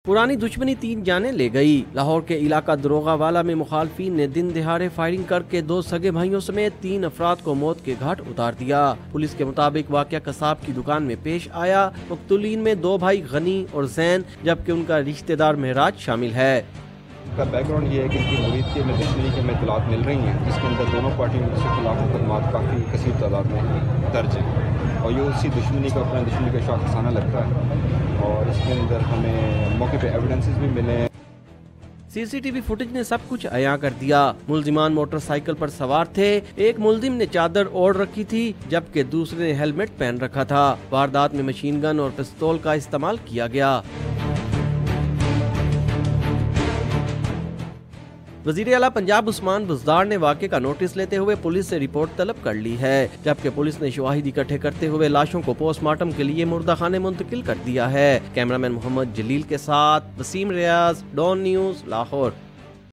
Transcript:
پرانی دشمنی 3 جانیں لے گئی۔ لاہور کے علاقہ دروغہ والا میں مخالفین نے دن دہاڑے فائرنگ کر کے 2 سگے بھائیوں سمیت 3 افراد کو موت کے گھاٹ اتار دیا۔ پولیس کے مطابق واقعہ قصاب کی دکان میں پیش آیا۔ مقتولین میں 2 بھائی غنی اور زین جبکہ ان کا رشتہ دار مہراج شامل ہے۔ کا بیک گراؤنڈ یہ ہے کہ ان کی مرید کے دشمنی کے اطلاعات مل رہی ہیں، جس کے اندر دونوں پارٹیوں کے خلاف مقدمات کافی کثیر تعداد میں درج ہیں، اور یہ اسی دشمنی کا اپنا دشمنی کا شاخسانہ لگتا ہے، اور اس کے اندر ہمیں موقع پہ ایویڈنسز بھی ملے ہیں۔ سی سی ٹی وی فوٹیج نے سب کچھ عیاں کر دیا۔ ملزمان موٹر سائیکل پر سوار تھے۔ ایک ملزم نے چادر اوڑھ رکھی تھی جبکہ دوسرے نے ہیلمٹ پہن رکھا تھا۔ واردات میں مشین گن اور پستول کا استعمال کیا گیا۔ وزیر اعلیٰ پنجاب عثمان بزدار نے واقعے کا نوٹس لیتے ہوئے پولیس سے رپورٹ طلب کر لی ہے، جبکہ پولیس نے شواہد اکٹھے کرتے ہوئے لاشوں کو پوسٹ مارٹم کے لیے مردہ خانے منتقل کر دیا ہے۔ کیمرامین محمد جلیل کے ساتھ وسیم ریاض، ڈون نیوز، لاہور۔